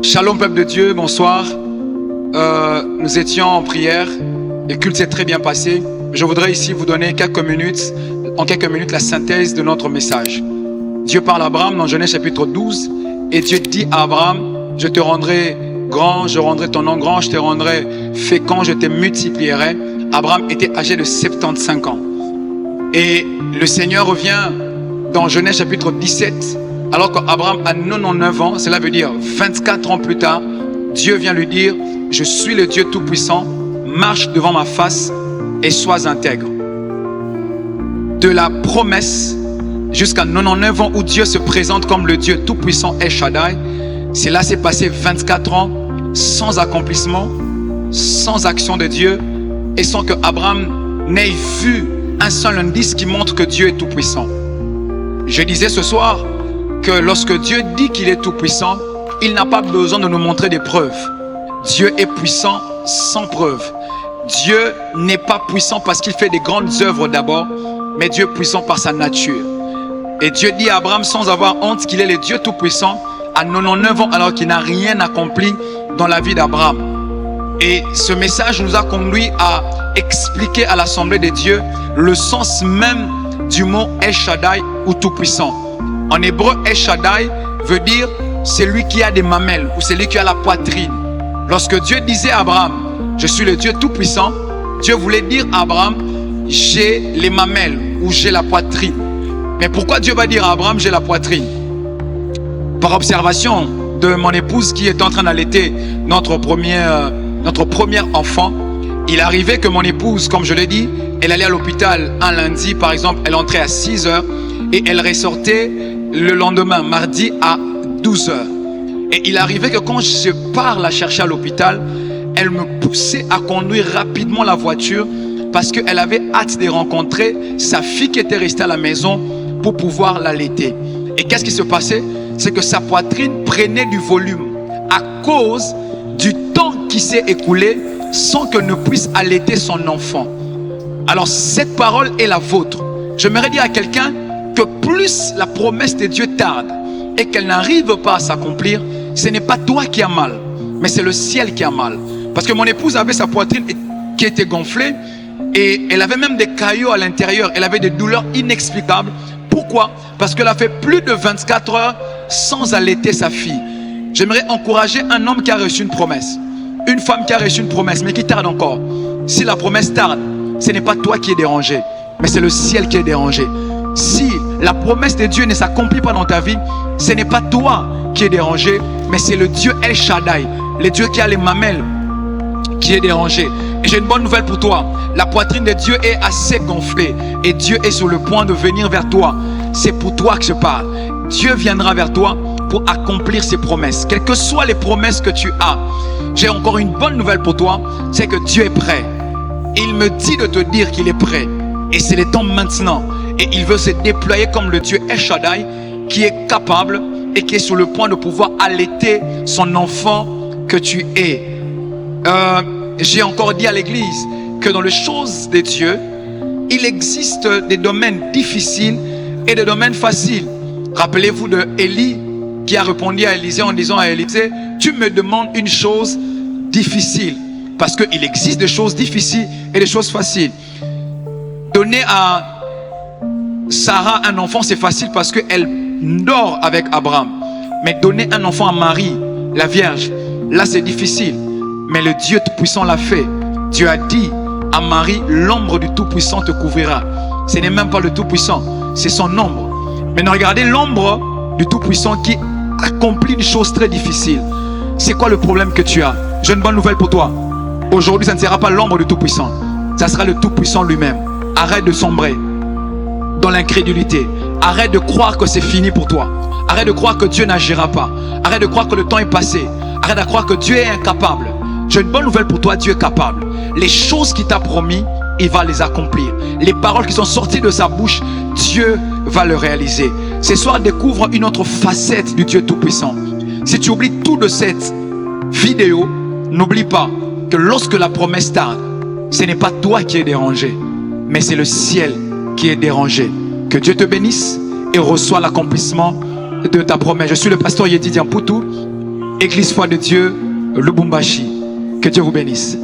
Shalom peuple de Dieu, bonsoir. Nous étions en prière et le culte s'est très bien passé. Je voudrais ici vous donner en quelques minutes la synthèse de notre message. Dieu parle à Abraham dans Genèse chapitre 12 et Dieu dit à Abraham: je te rendrai grand, je rendrai ton nom grand, je te rendrai fécond, je te multiplierai. Abraham était âgé de 75 ans. Et le Seigneur revient dans Genèse chapitre 17, alors qu'Abraham a 99 ans, cela veut dire 24 ans plus tard, Dieu vient lui dire: je suis le Dieu Tout-Puissant, marche devant ma face et sois intègre. De la promesse jusqu'à 99 ans où Dieu se présente comme le Dieu Tout-Puissant El Shaddai, cela s'est passé 24 ans sans accomplissement, sans action de Dieu et sans que Abraham n'ait vu un seul indice qui montre que Dieu est Tout-Puissant. Je disais ce soir que lorsque Dieu dit qu'il est Tout-Puissant, il n'a pas besoin de nous montrer des preuves. Dieu est puissant sans preuve. Dieu n'est pas puissant parce qu'il fait des grandes œuvres d'abord, mais Dieu est puissant par sa nature. Et Dieu dit à Abraham sans avoir honte qu'il est le Dieu Tout-Puissant à 99 ans alors qu'il n'a rien accompli dans la vie d'Abraham. Et ce message nous a conduit à expliquer à l'Assemblée de Dieu le sens même du mot El Shaddai ou Tout-Puissant. En hébreu, El Shaddai veut dire celui qui a des mamelles ou celui qui a la poitrine. Lorsque Dieu disait à Abraham: je suis le Dieu Tout-Puissant, Dieu voulait dire à Abraham: j'ai les mamelles ou j'ai la poitrine. Mais pourquoi Dieu va dire à Abraham: j'ai la poitrine? Par observation de mon épouse qui est en train d'allaiter notre premier enfant, il arrivait que mon épouse, comme je l'ai dit, elle allait à l'hôpital un lundi par exemple, elle entrait à 6 h et elle ressortait le lendemain, mardi à 12 h. Et il arrivait que quand je pars la chercher à l'hôpital, elle me poussait à conduire rapidement la voiture parce qu'elle avait hâte de rencontrer sa fille qui était restée à la maison pour pouvoir l'allaiter. Et qu'est-ce qui se passait? C'est que sa poitrine prenait du volume à cause du temps qui s'est écoulé sans qu'elle ne puisse allaiter son enfant. Alors cette parole est la vôtre. J'aimerais dire à quelqu'un que plus la promesse de Dieu tarde et qu'elle n'arrive pas à s'accomplir, ce n'est pas toi qui as mal, mais c'est le ciel qui a mal. Parce que mon épouse avait sa poitrine qui était gonflée et elle avait même des caillots à l'intérieur. Elle avait des douleurs inexplicables. Pourquoi? Parce qu'elle a fait plus de 24 heures sans allaiter sa fille. J'aimerais encourager un homme qui a reçu une promesse, une femme qui a reçu une promesse mais qui tarde encore. Si la promesse tarde, ce n'est pas toi qui es dérangé, mais c'est le ciel qui est dérangé. Si la promesse de Dieu ne s'accomplit pas dans ta vie, ce n'est pas toi qui est dérangé, mais c'est le Dieu El Shaddai, le Dieu qui a les mamelles, qui est dérangé. Et j'ai une bonne nouvelle pour toi. La poitrine de Dieu est assez gonflée et Dieu est sur le point de venir vers toi. C'est pour toi que je parle. Dieu viendra vers toi pour accomplir ses promesses. Quelles que soient les promesses que tu as, j'ai encore une bonne nouvelle pour toi, c'est que Dieu est prêt. Il me dit de te dire qu'il est prêt. Et c'est le temps maintenant. Et il veut se déployer comme le Dieu El Shaddai qui est capable et qui est sur le point de pouvoir allaiter son enfant que tu es. J'ai encore dit à l'église que dans les choses de Dieu, il existe des domaines difficiles et des domaines faciles. Rappelez-vous de Élie qui a répondu à Élisée en disant à Élisée: tu me demandes une chose difficile. Parce qu'il existe des choses difficiles et des choses faciles. Donner à Sarah un enfant, c'est facile parce qu'elle dort avec Abraham. Mais donner un enfant à Marie, la Vierge, là c'est difficile. Mais le Dieu Tout-Puissant l'a fait. Dieu a dit à Marie: l'ombre du Tout-Puissant te couvrira. Ce n'est même pas le Tout-Puissant, c'est son ombre. Maintenant regardez l'ombre du Tout-Puissant qui accomplit une chose très difficile. C'est quoi le problème que tu as? J'ai une bonne nouvelle pour toi. Aujourd'hui, ça ne sera pas l'ombre du Tout-Puissant, ça sera le Tout-Puissant lui-même. Arrête de sombrer dans l'incrédulité. Arrête de croire que c'est fini pour toi. Arrête de croire que Dieu n'agira pas. Arrête de croire que le temps est passé. Arrête de croire que Dieu est incapable. J'ai une bonne nouvelle pour toi, Dieu est capable. Les choses qu'il t'a promis, il va les accomplir. Les paroles qui sont sorties de sa bouche, Dieu va le réaliser. Ce soir, découvre une autre facette du Dieu Tout-Puissant. Si tu oublies tout de cette vidéo, n'oublie pas que lorsque la promesse tarde, ce n'est pas toi qui es dérangé, mais c'est le ciel qui est dérangé. Que Dieu te bénisse et reçois l'accomplissement de ta promesse. Je suis le pasteur Yedi Diampoutou Église Foi de Dieu, Lubumbashi. Que Dieu vous bénisse.